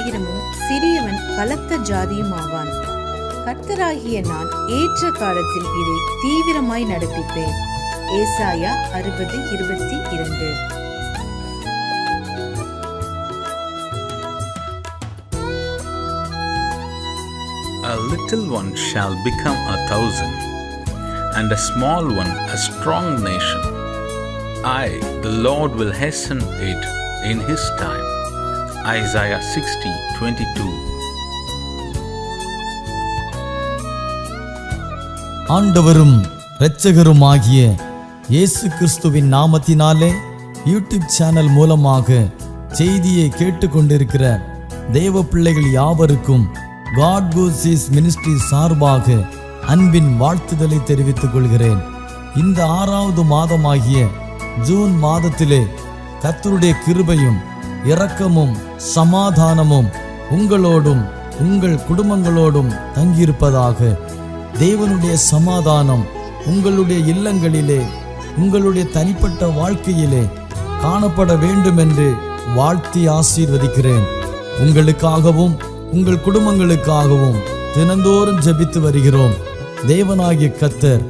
ஆயிரமும் சிறியவன் பலத்த ஜாதியும் ஆவான். கர்த்தராகிய நான் ஏற்ற காலத்தில் இதை தீவிரமாய் நடப்பிப்பேன். ஏசாயா 60:22. A little one shall become 1,000, and a small one a strong nation. I, the Lord, will hasten it in His time. Isaiah 60:22. ஆண்டவரும் இரட்சகருமாகிய இயேசு கிறிஸ்துவின் நாமத்தினாலே யூடியூப் சேனல் மூலமாக செய்தியை கேட்டுக்கொண்டிருக்கிற தேவ பிள்ளைகள் யாவருக்கும் God Goes மினிஸ்ட்ரி சார்பாக அன்பின் வாழ்த்துதலை தெரிவித்துக் கொள்கிறேன். இந்த 6வது மாதமாகிய ஜூன் மாதத்திலே கர்த்தருடைய கிருபையும் இரக்கமும் சமாதானமும் உங்களோடும் உங்கள் குடும்பங்களோடும் தங்கியிருப்பதாக. தேவனுடைய சமாதானம் உங்களுடைய இல்லங்களிலே உங்களுடைய தனிப்பட்ட வாழ்க்கையிலே காணப்பட வேண்டும் என்று வாழ்த்தி ஆசீர்வதிக்கிறேன். உங்களுக்காகவும் உங்கள் குடும்பங்களுக்காகவும் தினந்தோறும் ஜெபித்து வருகிறோம். தேவனாகிய கர்த்தர்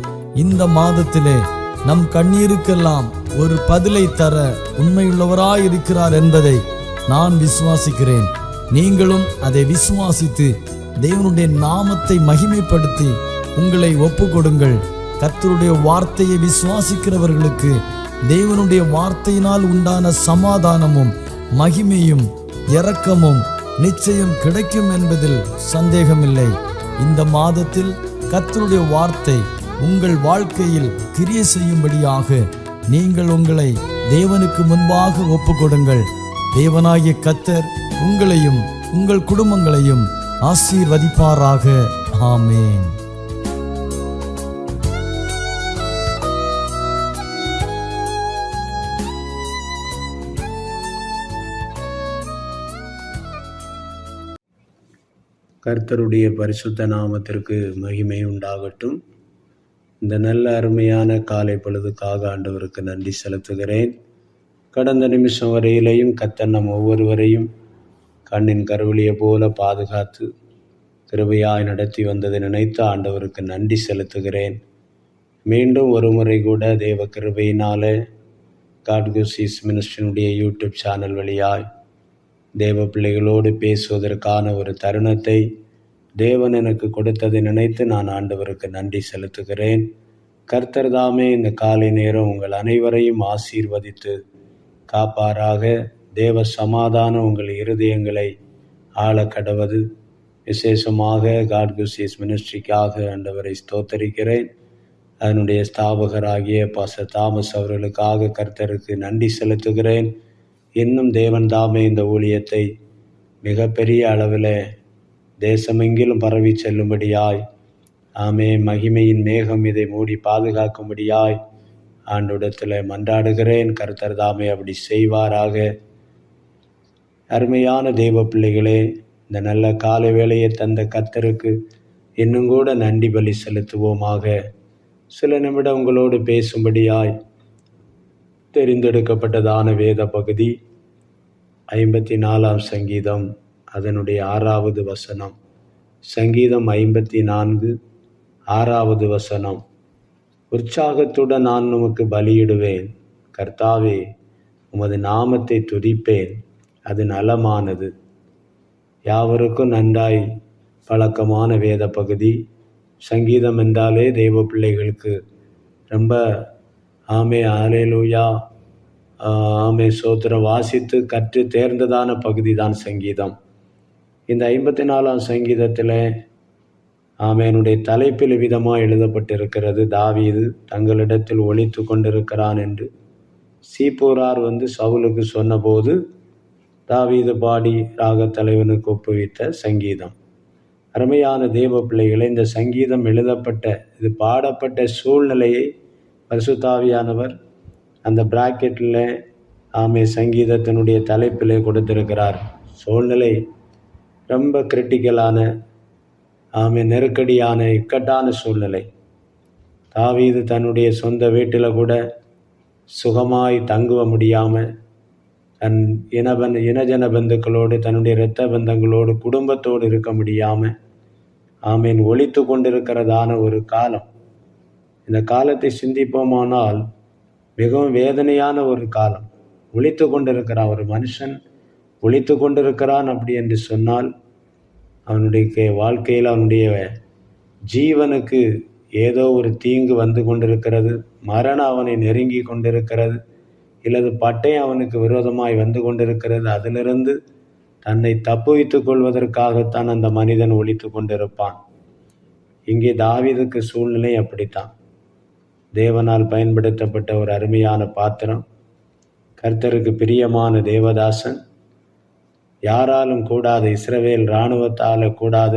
இந்த மாதத்திலே நம் கண்ணீருக்கெல்லாம் ஒரு பதிலை தர உண்மையுள்ளவராயிருக்கிறார் என்பதை நான் விசுவாசிக்கிறேன். நீங்களும் அதை விசுவாசித்து தேவனுடைய நாமத்தை மகிமைப்படுத்தி உங்களை ஒப்பு கொடுங்கள். கர்த்தருடைய வார்த்தையை விசுவாசிக்கிறவர்களுக்கு தேவனுடைய வார்த்தையினால் உண்டான சமாதானமும் மகிமையும் இரக்கமும் நிச்சயம் கிடைக்கும் என்பதில் சந்தேகமில்லை. இந்த மாதத்தில் கர்த்தருடைய வார்த்தை உங்கள் வாழ்க்கையில் கிரியை செய்யும்படியாக நீங்கள் உங்களை தேவனுக்கு முன்பாக ஒப்புக்கொடுங்கள். தேவனாகிய கர்த்தர் உங்களையும் உங்கள் குடும்பங்களையும் ஆசீர்வதிப்பாராக. ஆமென். கர்த்தருடைய பரிசுத்த நாமத்திற்கு மகிமை உண்டாகட்டும். இந்த நல்ல அருமையான காலை பொழுதுக்காக ஆண்டவருக்கு நன்றி செலுத்துகிறேன். கடந்த நிமிஷம் வரையிலையும் கர்த்தர் நம் ஒவ்வொருவரையும் கண்ணின் கருவிலியை போல பாதுகாத்து கிருபையாய் நடத்தி வந்ததை நினைத்து ஆண்டவருக்கு நன்றி செலுத்துகிறேன். மீண்டும் ஒரு முறை கூட தேவ கிருபையினால காட் கோஸ் மினிஸ்ட்ரியினுடைய யூடியூப் சேனல் வழியாய் தேவ பிள்ளைகளோடு பேசுவதற்கான ஒரு தருணத்தை தேவன் எனக்கு கொடுத்ததை நினைத்து நான் ஆண்டவருக்கு நன்றி செலுத்துகிறேன். கர்த்தர் தாமே இந்த காலை நேரம் உங்கள் அனைவரையும் ஆசீர்வதித்து காப்பாராக. தேவ சமாதானம் உங்கள் இருதயங்களை ஆள கடவது. விசேஷமாக காட் கோஸ் மினிஸ்ட்ரிக்காக ஆண்டவரை ஸ்தோத்தரிக்கிறேன். அதனுடைய ஸ்தாபகராகிய பாஸ்டர் தாமஸ் அவர்களுக்காக கர்த்தருக்கு நன்றி செலுத்துகிறேன். இன்னும் தேவன் தாமே இந்த ஊழியத்தை மிகப்பெரிய அளவில் தேசமெங்கிலும் பரவி செல்லும்படியாய் மகிமையின் மேகம் இதை மூடி பாதுகாக்கும்படியாய் ஆண்டவரிடத்தில் மன்றாடுகிறேன். கர்த்தர் தாமே அப்படி செய்வாராக. அருமையான தெய்வ பிள்ளைகளே, இந்த நல்ல காலை வேளையை தந்த கர்த்தருக்கு இன்னும் கூட நன்றி பலி செலுத்துவோமாக. சில நிமிடம் உங்களோடு பேசும்படியாய் தெரிந்தெடுக்கப்பட்டதான வேத பகுதி 54 சங்கீதம், அதனுடைய 6வது வசனம். சங்கீதம் 54 6வது வசனம். உற்சாகத்துடன் நான் உமக்கு பலியிடுவேன், கர்த்தாவே உமது நாமத்தை துதிப்பேன், அது நலமானது. யாவருக்கும் நன்றாய் பழக்கமான வேத பகுதி. சங்கீதம் என்றாலே தெய்வ பிள்ளைகளுக்கு ரொம்ப அல்லேலூயா சோத்திரம் வாசித்து கற்று தேர்ந்ததான பகுதி தான் சங்கீதம். இந்த 54 சங்கீதத்தில் என்னுடைய தலைப்பில் விதமாக எழுதப்பட்டிருக்கிறது. தாவீது தங்களிடத்தில் ஒளித்து கொண்டிருக்கிறான் என்று சீப்போரார் சவுலுக்கு சொன்னபோது தாவீது பாடி ராக தலைவனுக்கு ஒப்புவித்த சங்கீதம். அருமையான தேவ பிள்ளைகளை, இந்த சங்கீதம் எழுதப்பட்ட இது பாடப்பட்ட சூழ்நிலையை பரிசுத்தாவியானவர் அந்த பிராக்கெட்டில் சங்கீதத்தினுடைய தலைப்பிலே கொடுத்திருக்கிறார். சூழ்நிலை ரொம்ப கிரிட்டிக்கலான நெருக்கடியான இக்கட்டான சூழ்நிலை. தாவீது தன்னுடைய சொந்த வீட்டில் கூட சுகமாய் தங்குவ முடியாமல் தன் இனஜன பந்துக்களோடு, தன்னுடைய இரத்த பந்தங்களோடு, குடும்பத்தோடு இருக்க முடியாமல் ஆமேன் ஒழித்து கொண்டிருக்கிறதான ஒரு காலம். இந்த காலத்தை சிந்திப்போமானால் மிகவும் வேதனையான ஒரு காலம். ஒழித்து கொண்டிருக்கிறான் ஒரு மனுஷன், ஒழித்து கொண்டிருக்கிறான் அப்படி என்று சொன்னால் அவனுடைய வாழ்க்கையில் அவனுடைய ஜீவனுக்கு ஏதோ ஒரு தீங்கு வந்து கொண்டிருக்கிறது, மரணம் அவனை நெருங்கி கொண்டிருக்கிறது, இல்லது பட்டயம் அவனுக்கு விரோதமாய் வந்து கொண்டிருக்கிறது. அதிலிருந்து தன்னை தப்புவித்துக் கொள்வதற்காகத்தான் அந்த மனிதன் ஒழித்து கொண்டிருப்பான். இங்கே தாவீதுக்கு சூழ்நிலை அப்படித்தான். தேவனால் பயன்படுத்தப்பட்ட ஒரு அருமையான பாத்திரம், கர்த்தருக்கு பிரியமான தேவதாசன், யாராலும் கூடாத, இஸ்ரவேல் இராணுவத்தால் கூடாத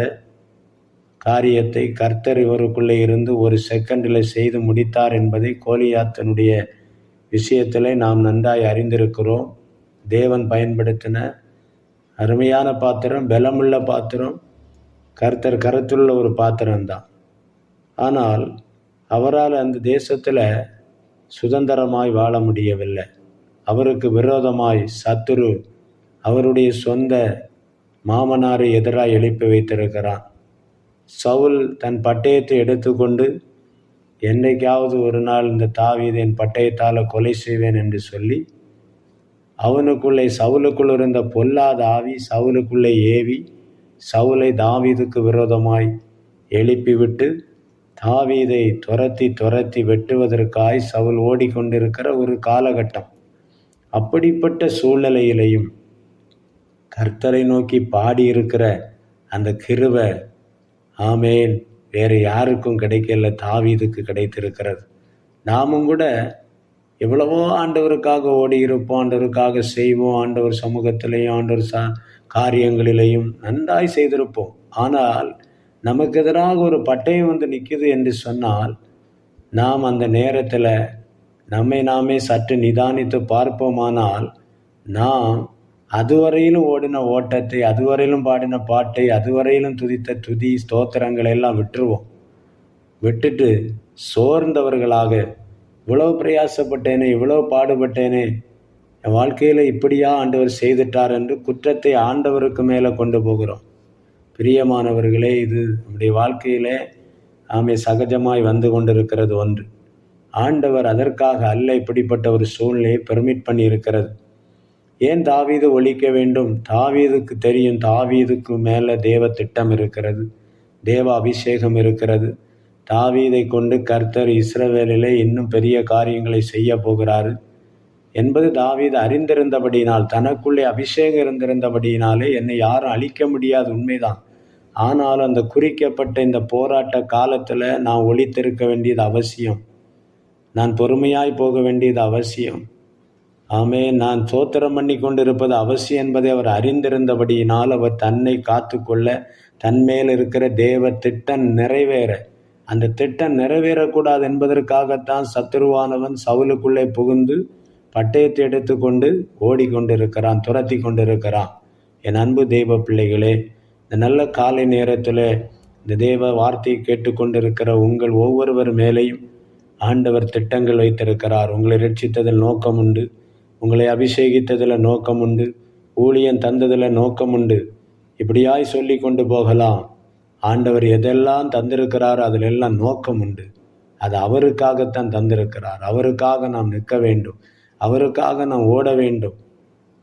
காரியத்தை கர்த்தர் இவருக்குள்ளே இருந்து ஒரு செகண்டில் செய்து முடித்தார் என்பதை கோலியாத்தினுடைய விஷயத்தில் நாம் நன்றாய் அறிந்திருக்கிறோம். தேவன் பயன்படுத்தின அருமையான பாத்திரம், பலமுள்ள பாத்திரம், கர்த்தர் கருத்துள்ள ஒரு பாத்திரம்தான். ஆனால் அவரால் அந்த தேசத்தில் சுதந்திரமாய் வாழ முடியவில்லை. அவருக்கு விரோதமாய் சத்துரு அவருடைய சொந்த மாமனாரை எதிராக எழுப்பி வைத்திருக்கிறான். சவுல் தன் பட்டயத்தை எடுத்துக்கொண்டு என்றைக்காவது ஒரு நாள் இந்த தாவீது என் பட்டயத்தால் கொலை செய்வேன் என்று சொல்லி அவனுக்குள்ளே சவுலுக்குள் இருந்த பொல்லாத ஆவி சவுலுக்குள்ளே ஏவி சவுலை தாவீதுக்கு விரோதமாய் எழுப்பிவிட்டு தாவீதை துரத்தி வெட்டுவதற்காய் சவுல் ஓடிக்கொண்டிருக்கிற ஒரு காலகட்டம். அப்படிப்பட்ட சூழ்நிலையிலையும் கர்த்தரை நோக்கி பாடியிருக்கிற அந்த கிருபை ஆமேன் வேறு யாருக்கும் கிடைக்கல, தாவீதுக்கு கிடைத்திருக்கிறது. நாமும் கூட எவ்வளவோ ஆண்டவருக்காக ஓடி இருப்போம், ஆண்டவருக்காக செய்வோம், ஆண்டவர் சமூகத்திலையும் ஆண்டவர் காரியங்களிலையும் நன்றாய் செய்திருப்போம். ஆனால் நமக்கு எதிராக ஒரு பட்டயம் வந்து நிற்குது என்று சொன்னால் நாம் அந்த நேரத்தில் நம்மை நாமே சற்று நிதானித்து பார்ப்போமானால் நாம் அதுவரையிலும் ஓடின ஓட்டத்தை, அதுவரையிலும் பாடின பாட்டை, அதுவரையிலும் துதித்த துதி ஸ்தோத்திரங்களை எல்லாம் விட்டுருவோம். விட்டுட்டு சோர்ந்தவர்களாக இவ்வளவு பிரயாசப்பட்டேனே, இவ்வளவு பாடுபட்டேனே, என் வாழ்க்கையில் இப்படியா ஆண்டவர் செய்துட்டார் என்று குற்றத்தை ஆண்டவருக்கு மேலே கொண்டு போகிறோம். பிரியமானவர்களே, இது நம்முடைய வாழ்க்கையிலே சகஜமாய் வந்து கொண்டிருக்கிறது ஒன்று. ஆண்டவர் அதற்காக அல்ல இப்படிப்பட்ட ஒரு சூழ்நிலையை பெர்மிட் பண்ணி இருக்கிறது. ஏன் தாவீது ஒழிக்க வேண்டும்? தாவீதுக்கு தெரியும், தாவீதுக்கு மேலே தேவ திட்டம் இருக்கிறது, தேவ அபிஷேகம் இருக்கிறது. தாவீதை கொண்டு கர்த்தர் இஸ்ரவேலிலே இன்னும் பெரிய காரியங்களை செய்ய போகிறாரு என்பது தாவீது அறிந்திருந்தபடியினால், தனக்குள்ளே அபிஷேகம் இருந்திருந்தபடியினாலே என்னை யாரும் அழிக்க முடியாது, உண்மைதான். ஆனாலும் அந்த குறிக்கப்பட்ட இந்த போராட்ட காலத்தில் நான் ஒழித்திருக்க வேண்டியது அவசியம். நான் பொறுமையாய் போக வேண்டியது அவசியம். நான் சோத்திரம் பண்ணி கொண்டிருப்பது அவசியம் என்பதை அவர் அறிந்திருந்தபடியினால் அவர் தன்னை காத்து கொள்ள, தன்மேல் இருக்கிற தேவ திட்டம் நிறைவேற, அந்த திட்டம் நிறைவேறக்கூடாது என்பதற்காகத்தான் சத்துருவானவன் சவுலுக்குள்ளே புகுந்து பட்டயத்தை எடுத்துக்கொண்டு ஓடிக்கொண்டிருக்கிறான், துரத்தி கொண்டிருக்கிறான். என் அன்பு தெய்வ பிள்ளைகளே, இந்த நல்ல காலை நேரத்தில் இந்த தேவ வார்த்தையை கேட்டுக்கொண்டிருக்கிற உங்கள் ஒவ்வொருவர் மேலேயும் ஆண்டவர் திட்டங்கள் வைத்திருக்கிறார். உங்களை ரட்சித்ததில் நோக்கம் உண்டு, உங்களை அபிஷேகித்ததில் நோக்கம் உண்டு, ஊழியம் தந்ததில் நோக்கம் உண்டு. இப்படியாய் சொல்லி கொண்டு போகலாம். ஆண்டவர் எதெல்லாம் தந்திருக்கிறாரோ அதிலெல்லாம் நோக்கம் உண்டு. அது அவருக்காகத்தான் தந்திருக்கிறார். அவருக்காக நாம் நிற்க வேண்டும், அவருக்காக நாம் ஓட வேண்டும்.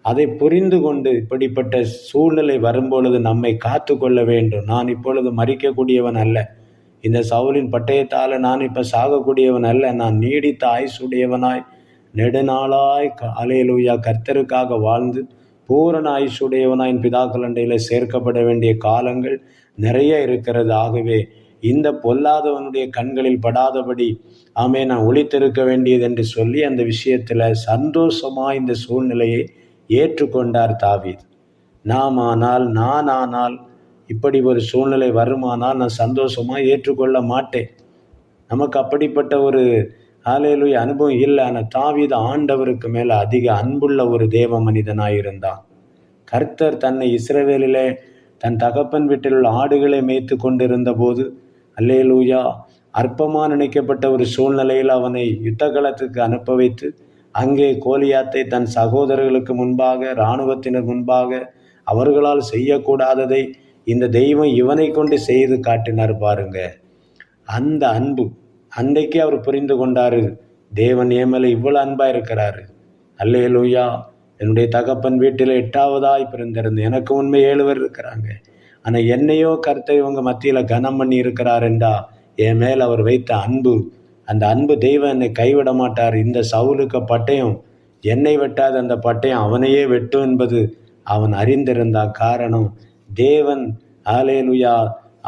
அதை புரிந்து கொண்டு இப்படிப்பட்ட சூழ்நிலை வரும்பொழுது நம்மை காத்து கொள்ள வேண்டும். நான் இப்பொழுது மறிக்கக்கூடியவன் அல்ல, இந்த சவுலின் பட்டயத்தால் நான் இப்போ சாகக்கூடியவன் அல்ல. நான் நீடித்த ஆயுசுடையவனாய் நெடுநாளாய் அல்லேலூயா கர்த்தருக்காக வாழ்ந்து பூரண ஆயுசுடையவனாய் பிதாக்கள் அண்டையில் சேர்க்கப்பட வேண்டிய காலங்கள் நிறைய இருக்கிறது. ஆகவே இந்த பொல்லாதவனுடைய கண்களில் படாதபடி நான் ஒழித்திருக்க வேண்டியது என்று சொல்லி அந்த விஷயத்தில் சந்தோஷமாக இந்த சூழ்நிலையை ஏற்றுக்கொண்டார் தாவீது. நான் ஆனால் இப்படி ஒரு சூழ்நிலை வருமானால் நான் சந்தோஷமாக ஏற்றுக்கொள்ள மாட்டேன். நமக்கு அப்படிப்பட்ட ஒரு அல்லேலூயா அனுபவம் இல்லை. ஆனால் தாவீது ஆண்டவருக்கு மேலே அதிக அன்புள்ள ஒரு தேவ மனிதனாயிருந்தான். கர்த்தர் தன்னை இஸ்ரவேலிலே தன் தகப்பன் வீட்டில் உள்ள ஆடுகளை மேய்த்து கொண்டிருந்த போது அல்லேலூயா அற்பமாக நினைக்கப்பட்ட ஒரு சூழ்நிலையில் அவனை யுத்த களத்துக்கு அனுப்ப வைத்து அங்கே கோலியாத்தை தன் சகோதரர்களுக்கு முன்பாக, இராணுவத்தினர் முன்பாக அவர்களால் செய்யக்கூடாததை இந்த தெய்வம் இவனை கொண்டு செய்து காட்டினார் பாருங்க. அந்த அன்பு அன்றைக்கு அவர் புரிந்து கொண்டாரு, தேவன் என் மேலே இவ்வளோ அன்பாக இருக்கிறாரு. அல்லேலூயா. என்னுடைய தகப்பன் வீட்டில் 8ஆவதாய் பிறந்திருந்து எனக்கு உண்மை 7 பேர் இருக்கிறாங்க. ஆனால் என்னையோ கர்த்தர் இவங்க மத்தியில் கனம் பண்ணி இருக்கிறாருண்டா என் மேல் அவர் வைத்த அன்பு, அந்த அன்பு தெய்வம் என்னை கைவிட மாட்டார். இந்த சவுலுக்கு பட்டயம் என்னை வெட்டாத அந்த பட்டயம் அவனையே வெட்டும் என்பது அவன் அறிந்திருந்தான். காரணம் தேவன். ஆலேலுயா,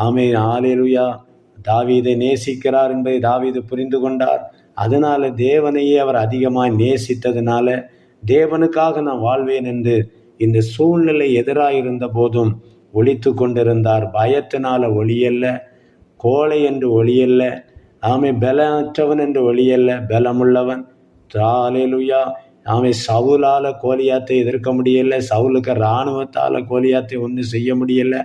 ஆமே, ஆலேலுயா. தாவீதை நேசிக்கிறார் என்பதை தாவீது புரிந்து கொண்டார். அதனால தேவனையே அவர் அதிகமாக நேசித்ததுனால தேவனுக்காக நான் வாழ்வேன் என்று இந்த சூழ்நிலை எதிராக இருந்த போதும் ஒழித்து கொண்டிருந்தார். பயத்தினால ஒளியல்ல, கோழை என்று ஒளியல்ல, ஆமை பலமற்றவன் என்று ஒளியல்ல, பலமுள்ளவன். ஹல்லேலூயா. ஆமை சவுலால் கோலியாத்தை எதிர்க்க முடியல, சவுலுக்கு இராணுவத்தால் கோலியாத்தை ஒன்றும் செய்ய முடியல.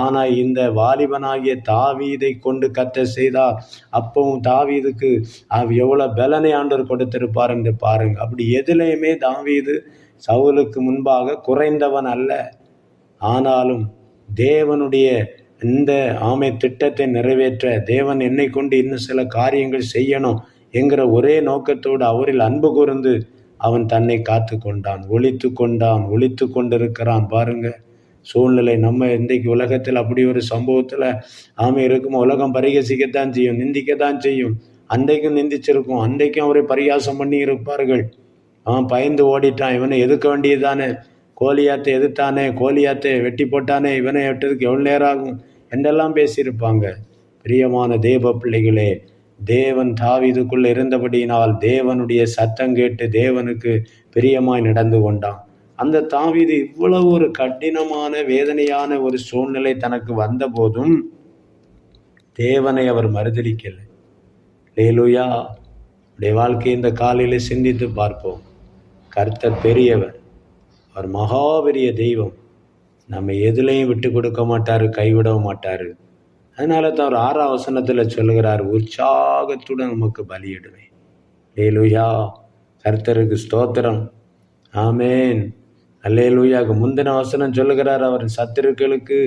ஆனால் இந்த வாலிபனாகிய தாவீதை கொண்டு கர்த்தர் செய்தார். அப்பவும் தாவீதுக்கு எவ்வளோ பலனை ஆண்டவர் கொடுத்திருப்பார் என்று பாருங்க. அப்படி எதுலையுமே தாவீது சவுலுக்கு முன்பாக குறைந்தவன் அல்ல. ஆனாலும் தேவனுடைய இந்த திட்டத்தை நிறைவேற்ற தேவன் என்னை கொண்டு இன்னும் சில காரியங்கள் செய்யணும் என்கிற ஒரே நோக்கத்தோடு அவரில் அன்பு கூர்ந்து அவன் தன்னை காத்து கொண்டான், ஒழித்து கொண்டிருக்கிறான். பாருங்க சூழ்நிலை. நம்ம இன்றைக்கு உலகத்தில் அப்படி ஒரு சம்பவத்தில் இருக்கும். உலகம் பரிகசிக்கத்தான் செய்யும், நிந்திக்கத்தான் செய்யும். அன்றைக்கும் நிந்திச்சிருக்கும், அன்றைக்கும் அவரை பரிகாசம் பண்ணி இருப்பார்கள். பயந்து ஓடிட்டான், இவனை எதிர்க்க வேண்டியதுதானே, கோலியாத்தை எதிர்த்தானே, கோலியாத்தை வெட்டி போட்டானே, இவனை வெட்டதுக்கு எவ்வளோ நேரம் ஆகும் என்றெல்லாம் பேசியிருப்பாங்க. பிரியமான தேவ பிள்ளைகளே, தேவன் தாவீதுக்குள்ள இருந்தபடியினால் தேவனுடைய சத்தம் கேட்டு தேவனுக்கு பிரியமாய் நடந்து கொண்டான். அந்த தாவீது இவ்வளவு ஒரு கடினமான வேதனையான ஒரு சூழ்நிலை தனக்கு வந்த போதும் தேவனை அவர் மறுதலிக்கலை. அல்லேலூயா. உடைய வாழ்க்கை இந்த காலையில் சிந்தித்து பார்ப்போம். கர்த்தர் பெரியவர், அவர் மகாபெரிய தெய்வம். நம்ம எதுலையும் விட்டு கொடுக்க மாட்டார், கைவிடவும் மாட்டார். அதனால தான் அவர் 6ஆம் வசனத்தில் சொல்லுகிறார், உற்சாகத்துடன் நமக்கு பலியிடுவேன். அல்லேலூயா. கர்த்தருக்கு ஸ்தோத்திரம். ஆமேன். அல்லேலூயாக்கு முந்தின வசனம் சொல்லுகிறார், அவர் சத்துருக்களுக்கு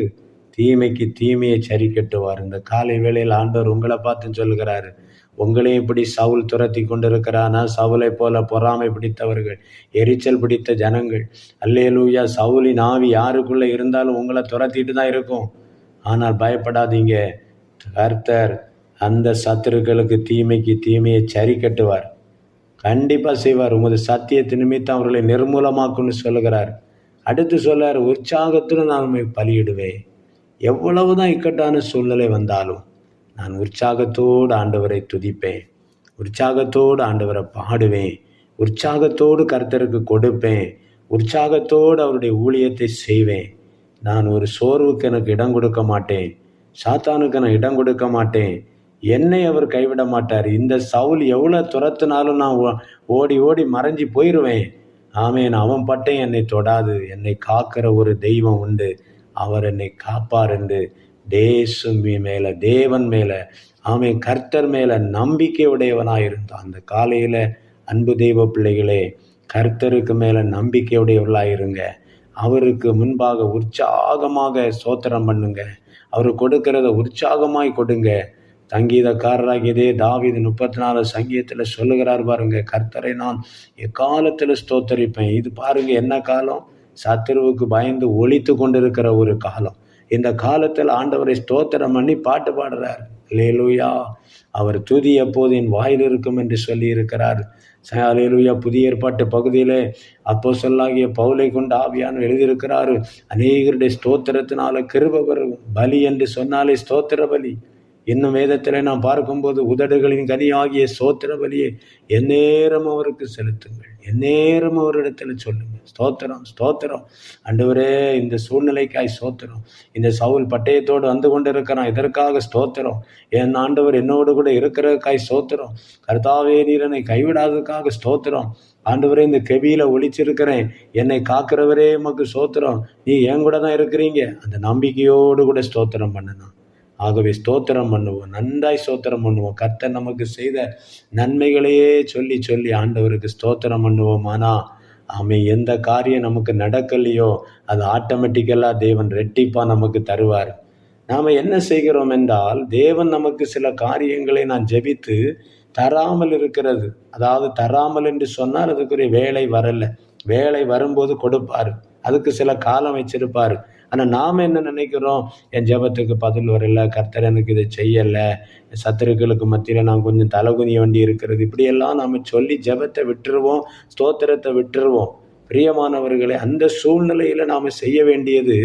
தீமைக்கு தீமையை சரி கட்டுவார். இந்த காலை வேளையில் ஆண்டவர் உங்களை பார்த்து சொல்லுகிறாரு, உங்களையும் இப்படி சவுல் துரத்தி கொண்டிருக்கிறானா? சவுலை போல பொறாமை பிடித்தவர்கள், எரிச்சல் பிடித்த ஜனங்கள். அல்லேலூயா. சவுலின் ஆவி யாருக்குள்ளே இருந்தாலும் உங்களை துரத்திட்டு தான் இருக்கும். ஆனால் பயப்படாதீங்க, கர்த்தர் அந்த சத்துருக்களுக்கு தீமைக்கு தீமையை சரி கட்டுவார். கண்டிப்பாக செய்வார். உமது சத்தியத்து நிமித்தம் அவர்களை நிர்மூலமாக்குன்னு சொல்லுகிறார். அடுத்து சொல்றார், உற்சாகத்துடன் நான் உண்மை பலியிடுவேன். எவ்வளவுதான் இக்கட்டான சூழ்நிலை வந்தாலும் நான் உற்சாகத்தோடு ஆண்டவரை துதிப்பேன், உற்சாகத்தோடு ஆண்டவரை பாடுவேன், உற்சாகத்தோடு கர்த்தருக்கு கொடுப்பேன், உற்சாகத்தோடு அவருடைய ஊழியத்தை செய்வேன். நான் ஒரு சோர்வுக்கு எனக்கு இடம் கொடுக்க மாட்டேன், சாத்தானுக்கு நான் இடம் கொடுக்க மாட்டேன். என்னை அவர் கைவிட மாட்டார். இந்த சவுல் எவ்வளோ துரத்துனாலும் நான் ஓடி ஓடி மறைஞ்சி போயிடுவேன். ஆமேன். அவன் பட்டம் என்னை தொடாது. என்னை காக்கிற ஒரு தெய்வம் உண்டு, அவர் என்னை காப்பார் என்று மேலே, தேவன் மேலே, ஆமேன், கர்த்தர் மேலே நம்பிக்கை உடையவனாயிருந்தான். அந்த காலையில் அன்பு தெய்வ பிள்ளைகளே, கர்த்தருக்கு மேலே நம்பிக்கை உடையவர்களாயிருங்க. அவருக்கு முன்பாக உற்சாகமாக ஸ்தோத்திரம் பண்ணுங்க. அவர் கொடுக்கிறத உற்சாகமாய் கொடுங்க. சங்கீதக்காரராகியதே தாவீது 34 சங்கீதத்தில் சொல்லுகிறார் பாருங்க, கர்த்தரை நான் எக்காலத்தில் ஸ்தோத்தரிப்பேன். இது பாருங்க என்ன காலம், சத்துருவுக்கு பயந்து ஒழித்து கொண்டிருக்கிற ஒரு காலம். இந்த காலத்தில் ஆண்டவரை ஸ்தோத்திரம் பண்ணி பாட்டு பாடுறார். அல்லேலூயா. அவர் துதி எப்போது என் வாயில் இருக்கும் என்று சொல்லி இருக்கிறார். அல்லேலூயா. புதிய ஏற்பாட்டு பகுதியிலே அப்போஸ்தலனாகிய பவுலை கொண்டு ஆவியானவர் எழுதியிருக்கிறாரு, அநேகருடைய ஸ்தோத்திரத்தினால கிருபை வரும். பலி என்று சொன்னாலே ஸ்தோத்திர பலி. இன்னும் வேதத்தில் நாம் பார்க்கும்போது உதடுகளின் கனியாகிய ஸ்தோத்திர பலியை எந்நேரம் அவருக்கு செலுத்துங்கள், எந்நேரம் அவரிடத்தில் சொல்லுங்கள். ஸ்தோத்திரம், ஸ்தோத்திரம். ஆண்டவரே, இந்த சூழ்நிலைக்காய் ஸ்தோத்திரம். இந்த சவுல் பட்டயத்தோடு வந்து கொண்டு இருக்கிறான், இதற்காக ஸ்தோத்திரம். என் ஆண்டவர் என்னோடு கூட இருக்கிறதுக்காய் ஸ்தோத்திரம். கர்த்தாவே, நீர் என்னை கைவிடாததுக்காக ஸ்தோத்திரம். ஆண்டவரே, இந்த கெபியில ஒளிச்சிருக்கிறேன், என்னை காக்கிறவரே உமக்கு ஸ்தோத்திரம். நீ என் கூட தான் இருக்கிறீங்க. அந்த நம்பிக்கையோடு கூட ஸ்தோத்திரம் பண்ணணும். ஆகவே ஸ்தோத்திரம் பண்ணுவோம், நன்றாய் ஸ்தோத்திரம் பண்ணுவோம். கர்த்தர் நமக்கு செய்த நன்மைகளையே சொல்லி சொல்லி ஆண்டவருக்கு ஸ்தோத்திரம் பண்ணுவோம். ஆனால் எந்த காரியம் நமக்கு நடக்கலையோ அது ஆட்டோமேட்டிக்கலாக தேவன் ரெட்டிப்பாக நமக்கு தருவார். நாம் என்ன செய்கிறோம் என்றால், தேவன் நமக்கு சில காரியங்களை நான் ஜெபித்து தராமல் இருக்கிறது. அதாவது தராமல் என்று சொன்னால் அதுக்குரிய வேலை வரலை. வேலை வரும்போது கொடுப்பார், அதுக்கு சில காலம் வச்சிருப்பார். ஆனால் நாம் என்ன நினைக்கிறோம், என் ஜெபத்துக்கு பதில் வரல, கர்த்தர் எனக்கு இதை செய்யலை, சத்துருக்களுக்கு மத்தியில் நான் கொஞ்சம் தலைகுனிய வேண்டி இருக்கிறது, இப்படியெல்லாம் நாம் சொல்லி ஜெபத்தை விட்டுருவோம், ஸ்தோத்திரத்தை விட்டுருவோம். பிரியமானவர்களே, அந்த சூழ்நிலையில் நாம் செய்ய வேண்டியது,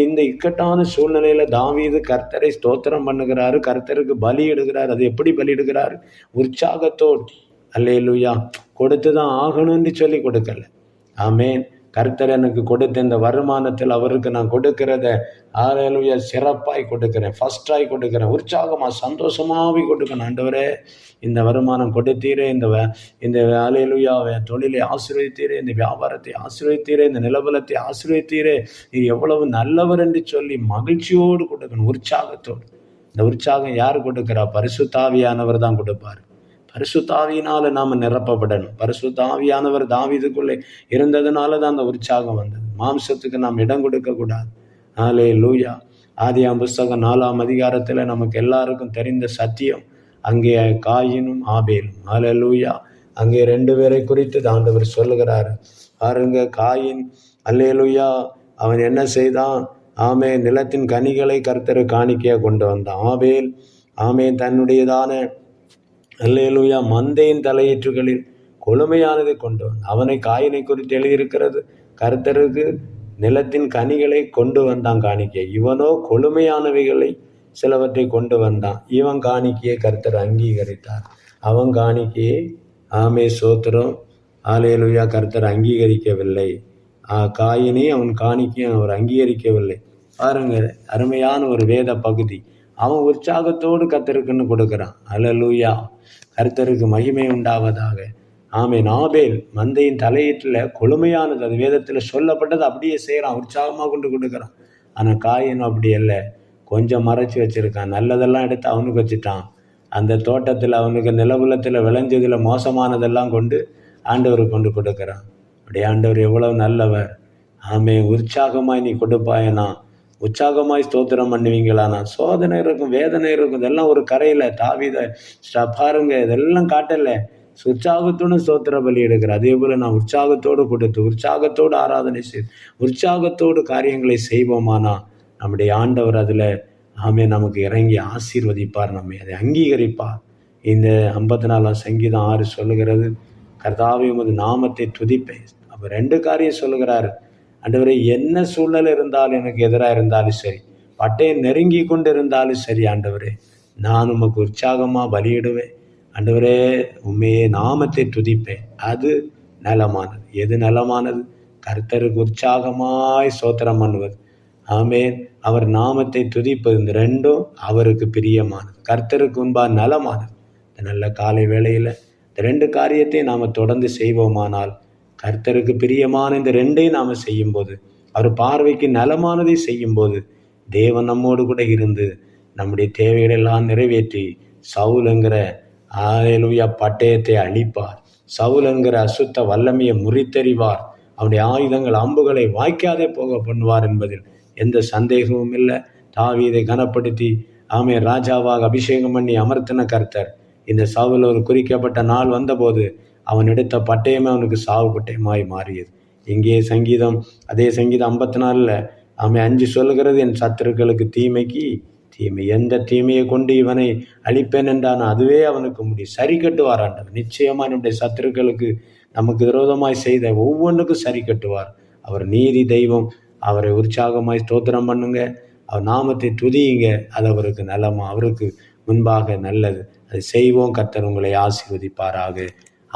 இந்த இக்கட்டான சூழ்நிலையில் தாவீது கர்த்தரை ஸ்தோத்திரம் பண்ணுகிறாரு, கர்த்தருக்கு பலியிடுகிறார். அது எப்படி பலியிடுகிறார்? உற்சாகத்தோடு. அல்லேலூயா. கொடுத்து தான் ஆகணும்னு சொல்லி கொடுக்கல. ஆமேன். கர்த்தர் எனக்கு கொடுத்த இந்த வருமானத்தில் அவருக்கு நான் கொடுக்கிறத அல்லேலூயா சிறப்பாய் கொடுக்கிறேன், ஃபர்ஸ்டாய் கொடுக்கிறேன், உற்சாகமாக சந்தோஷமாகவே கொடுக்கணும். ஆண்டவரே, இந்த வருமானம் கொடுத்தீரே, இந்த அல்லேலூயா தொழிலை ஆசீர்வதித்தீரே, இந்த வியாபாரத்தை ஆசீர்வதித்தீரே, இந்த நிலவலத்தை ஆசீர்வதித்தீரே, இது எவ்வளவு நல்லவர் என்று சொல்லி மகிழ்ச்சியோடு கொடுக்கணும், உற்சாகத்தோடு. இந்த உற்சாகம் யார் கொடுக்கிறா? பரிசுத்த ஆவியானவர் தான் கொடுப்பார். பரிசுத்த ஆவியினால நாம் நிரப்பப்படணும். பரிசுத்த ஆவியானவர் தாவீதுக்குள்ளே இருந்ததுனால தான் அந்த உற்சாகம் வந்தது. மாம்சத்துக்கு நாம் இடம் கொடுக்கக்கூடாது. அல்லேலூயா. ஆதியாம் புஸ்தகம் 4ஆம் அதிகாரத்தில் நமக்கு எல்லாருக்கும் தெரிந்த சத்தியம். அங்கே காயினும் ஆபேலும். அல்லேலூயா. அங்கே 2 பேரை குறித்து ஆண்டவர் சொல்லுகிறார். பாருங்க, காயின் அல்லேலூயா அவன் என்ன செய்தான்? நிலத்தின் கனிகளை கர்த்தர் காணிக்கையாக கொண்டு வந்தான். ஆபேல் தன்னுடையதான அல்லேலூயா மந்தையின் தலையீற்றுகளில் கொழுமையானதை கொண்டு வந்தான். அவனை காயினை குறித்து எழுதியிருக்கிறது, கர்த்தருக்கு நிலத்தின் கனிகளை கொண்டு வந்தான் காணிக்கை. இவனோ கொழுமையானவைகளை சிலவற்றை கொண்டு வந்தான். இவன் காணிக்கையை கர்த்தர் அங்கீகரித்தார். அவன் காணிக்கையை சோத்திரம் அல்லேலூயா கர்த்தர் அங்கீகரிக்கவில்லை. காயினை அவன் காணிக்கையை அவர் அங்கீகரிக்கவில்லை. பாருங்க, அருமையான ஒரு வேத பகுதி. அவன் உற்சாகத்தோடு கர்த்தருக்குன்னு கொடுக்குறான். அல்லேலூயா. கர்த்தருக்கு மகிமை உண்டாவதாக. ஆபேல் மந்தையின் தலையீட்டில் கொழுமையானது, அது வேதத்தில் சொல்லப்பட்டது அப்படியே செய்கிறான், உற்சாகமாக கொண்டு கொடுக்குறான். ஆனால் காயின் அப்படி இல்லை, கொஞ்சம் மறைச்சி வச்சுருக்கான். நல்லதெல்லாம் எடுத்து அவனுக்கு வச்சுட்டான். அந்த தோட்டத்தில் அவனுக்கு நிலவுலத்தில் விளைஞ்சதில் மோசமானதெல்லாம் கொண்டு ஆண்டவருக்கு கொண்டு கொடுக்குறான். அப்படி ஆண்டவர் எவ்வளவு நல்லவர். உற்சாகமாய் நீ கொடுப்பாயனா, உற்சாகமாய் ஸ்தோத்திரம் பண்ணுவீங்களானா, சோதனை இருக்கும், வேதனை இருக்கும், இதெல்லாம் ஒரு கரையில் தாவீதை பாருங்க, இதெல்லாம் காட்டலை, உற்சாகத்தோடு ஸ்தோத்திர பலி எடுக்கிறார். அதே போல் நான் உற்சாகத்தோடு கொடுத்து, உற்சாகத்தோடு ஆராதனை செய்து, உற்சாகத்தோடு காரியங்களை செய்வோமானா நம்முடைய ஆண்டவர் அதில் நமக்கு இறங்கி ஆசீர்வதிப்பார், நம்மை அதை அங்கீகரிப்பார். இந்த 54ஆம் சங்கீதம் 6 சொல்லுகிறது, கர்த்தாவே உமது நாமத்தை துதிப்பேன். அப்போ 2 காரியம் சொல்லுகிறாரு. ஆண்டவரே, என்ன சூழ்நிலை இருந்தாலும், எனக்கு எதிராக இருந்தாலும் சரி, பட்டையை நெருங்கி கொண்டு இருந்தாலும் சரி, ஆண்டவரே நான் உமக்கு உற்சாகமாக பலியிடுவேன். ஆண்டவரே, உண்மையே நாமத்தை துதிப்பேன். அது நலமானது. எது நலமானது? கர்த்தருக்கு உற்சாகமாய் ஸ்தோத்திரம் பண்ணுவது. அவர் நாமத்தை துதிப்பது. இந்த 2ம் அவருக்கு பிரியமானது, கர்த்தருக்கு முன்பாக நலமானது. இந்த நல்ல காலை வேளையில் இந்த 2 காரியத்தையும் நாம் தொடர்ந்து செய்வோமானால், கர்த்தருக்கு பிரியமான இந்த 2ஐயும் நாம் செய்யும்போது, அவர் பார்வைக்கு நலமானதை செய்யும்போது, தேவன் நம்மோடு கூட இருந்து நம்முடைய தேவைகளெல்லாம் நிறைவேற்றி சவுல் என்கிற அல்லேலூயா பட்டயத்தை அழிப்பார். சவுல் என்கிற அசுத்த வல்லமையை முறித்தெறிவார். அவருடைய ஆயுதங்கள் அம்புகளை வாய்க்காதே போக பண்ணுவார் என்பதில் எந்த சந்தேகமும் இல்லை. தாவீதை கனப்படுத்தி ராஜாவாக அபிஷேகம் பண்ணி அமர்த்தின கர்த்தர், இந்த சவுல் ஒரு குறிக்கப்பட்ட நாள் வந்தபோது அவன் எடுத்த பட்டயமே அவனுக்கு சாவு பட்டயமாய் மாறியது. இங்கே அதே சங்கீதம் 54 5 சொல்லுகிறது, என் சத்துருக்களுக்கு தீமைக்கு தீமை, எந்த தீமையை கொண்டு இவனை அழிப்பேன் என்றான் அதுவே அவனுக்கு முடியும். சரி கட்டுவார் ஆண்டவர். நிச்சயமாக நம்முடைய சத்துருக்களுக்கு நமக்கு விரோதமாய் செய்த ஒவ்வொன்றுக்கும் சரி கட்டுவார். அவர் நீதி தெய்வம். அவரை உற்சாகமாய் ஸ்தோத்திரம் பண்ணுங்க, அவர் நாமத்தை துதியுங்க. அது அவருக்கு நலமா, அவருக்கு முன்பாக நல்லது. அதை செய்வோம். கர்த்தர் உங்களை ஆசீர்வதிப்பாராக.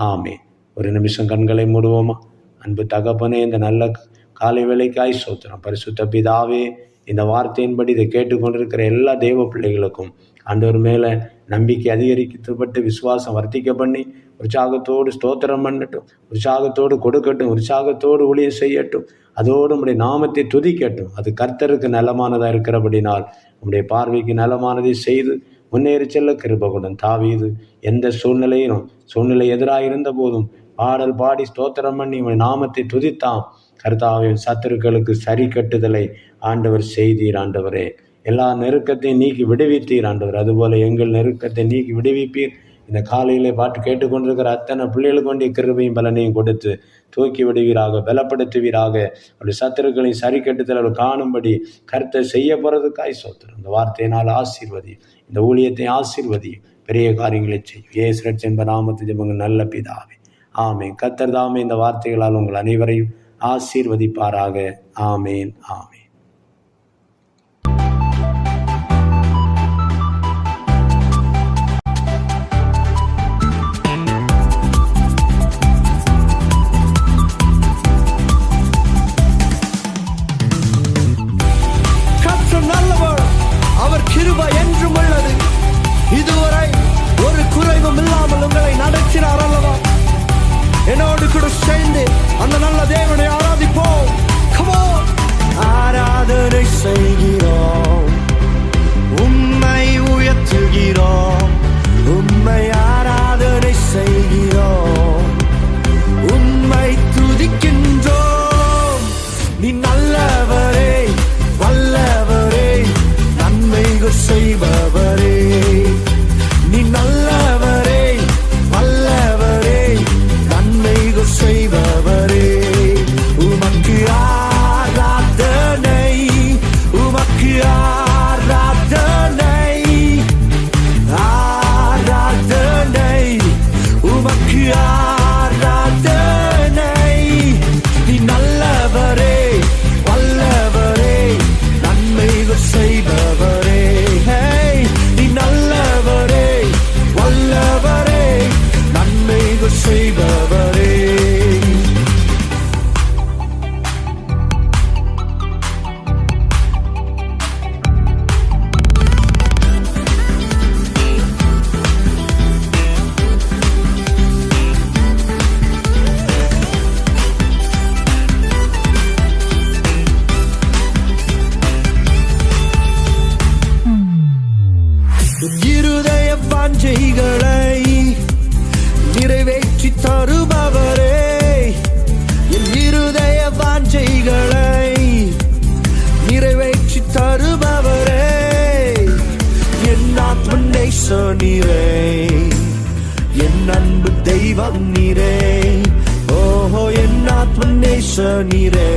ஆமென். ஒரு நிமிஷம் கண்களை மூடுவோமா? அன்பு தகப்பனே, இந்த நல்ல காலை வேளைக்காய் ஸ்தோத்திரம். பரிசுத்த பிதாவே, இந்த வார்த்தையின்படி இதை கேட்டுக்கொண்டிருக்கிற எல்லா தேவ பிள்ளைகளுக்கும் ஆண்டவர் மேலே நம்பிக்கை அதிகரிக்கப்பட்டு விசுவாசம் வர்த்திக்க பண்ணி உற்சாகத்தோடு ஸ்தோத்திரம் பண்ணட்டும், உற்சாகத்தோடு கொடுக்கட்டும், உற்சாகத்தோடு ஊழியம் செய்யட்டும், அதோடு நம்முடைய நாமத்தை துதிக்கட்டும். அது கர்த்தருக்கு நலமானதாக இருக்கிறபடினால் நம்முடைய பார்வைக்கு நலமானதை செய்து முன்னேறி செல்ல கிருபை கொடும். தாவீது எந்த சூழ்நிலை எதிராக இருந்த போதும் பாடல் பாடி ஸ்தோத்திரம் பண்ணி உடைய நாமத்தை துதித்தான். கர்த்தாவின் சத்துருக்களுக்கு சரி கட்டுதலை ஆண்டவர் செய்தீர். ஆண்டவரே, எல்லா நெருக்கத்தையும் நீக்கி விடுவித்தீர். ஆண்டவர், அதுபோல எங்கள் நெருக்கத்தை நீக்கி விடுவிப்பீர். இந்த காலையிலே பாட்டு கேட்டுக்கொண்டிருக்கிற அத்தனை பிள்ளைகளுக்கு வேண்டிய கிருபையும் பலனையும் கொடுத்து தூக்கி விடுவீராக, பலப்படுத்துவீராக. அப்படி சத்துருக்களை சரி கட்டுதல் அவர் காணும்படி கர்த்தர் செய்ய போறதுக்காய் ஸ்தோத்திரம். இந்த வார்த்தையினால் ஆசீர்வதி, இந்த ஊழியத்தை ஆசீர்வதி, பெரிய காரியங்களை செய்யும். இயேசு ரட்சகர் நாமத்தில் ஜெபங்கள் நல்ல பிதாவே, ஆமேன். கர்த்தர் தாமே இந்த வார்த்தைகளால் உங்கள் அனைவரையும் ஆசீர்வதிப்பாராக. ஆமேன், ஆமேன். அவர் கிருபை என்றும் உள்ளது. இதுவரை ஒரு குறைவும் இல்லாமல் உங்களை நடத்தினார் அல்லவா? என்னோடு கூட சேர்ந்து அந்த நல்ல தேவனை ஆராதிப்போம். ஆராதனை செய்கிறோம், உம்மை உயர்த்துகிறோம், உம்மை ஆராதனை செய்கிறோம், உம்மை துதிக்கின்றோம். நீ நல்லவரே, வல்லவரே, நன்மைகள் செய்பவரே. நீ நல்லவரே, வல்லவரே, நன்மைகள் செய்பவரே. உமக்கு ஆராதனை, உமக்கு ஆராதனை, ஆராதனை, உமக்கு ஆராதனை. நீ நல்லவரே, வல்லவரே, நன்மைகள் செய்பவரே. நீ நல்லவரே, வல்லவரே, நன்மைகள் செய்பவரே. இருதய வாஞ்சைகளை நிறைவேற்றி தருபவரே. என் இருதய வாஞ்சைகளை நிறைவேற்றி தருபவரே. என் ஆத்ம நேசனீரே, என் அன்பு தெய்வம் நீரே. ஓஹோ, என் ஆத்ம நேசனீரே,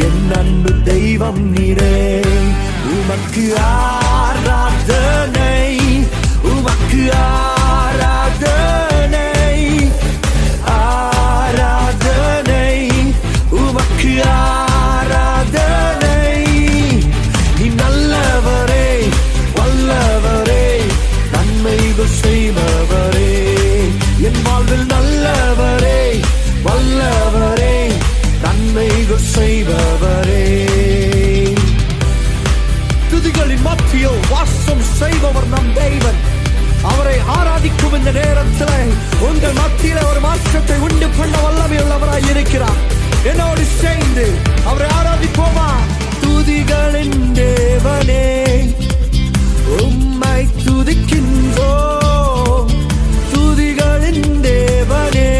என் அன்பு தெய்வம் நீரே. உமக்கு ஆராதனை, உமக்கு ஆராதனை, ஆராதனை, உமக்கு ஆராதனை. நீ நல்லவரே, வல்லவரே, நன்மைகள் செய்பவரே. என் வாழ்வில் நல்லவரே, வல்லவரே, நன்மைகள் செய்பவரே. துதிகளின் மத்தியில் வாசம் செய்பவர் நம் தேவன். அவரை ஆராதிக்கும் இந்த நேரத்தில் உங்கள் மத்தியில் ஒரு மாற்றத்தை உண்டு பண்ண வல்லமையுள்ளவராய் இருக்கிறார். என்னோடு சேர்ந்து அவரை ஆராதிப்போமா? துதிகளின் தேவனே, உம்மை துதிக்கின்றோம். துதிகளின் தேவனே,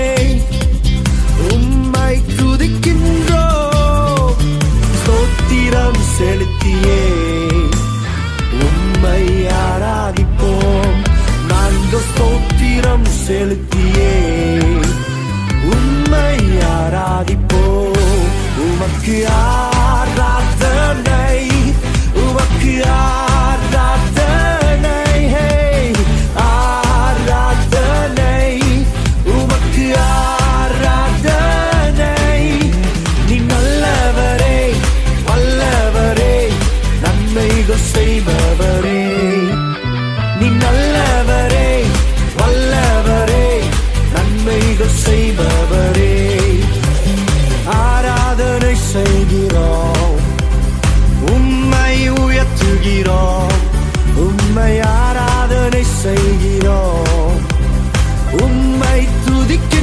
உம்மை துதிக்கின்றோம். ஸ்தோத்திரம் செலுத்தியே உம்மை ஆராதிப்போம். நாங்கள் ஸ்தோத்திரம் செலுத்தியே உம்மை ஆராதிப்போம். உமக்கு ஆராதனை, உமக்கு ஆராதனை, ஆராதனை, உமக்கு ஆராதனை. நீ நல்லவரே, வல்லவரே, நன்மைகள் செய்பவரே. நீ நல்லவரே, வல்லவரே, நன்மைகள் செய்பவரே. ஆராதனை செய்கிறோம், செய்கிறோம். உம்மை துதிக்கிறோம்.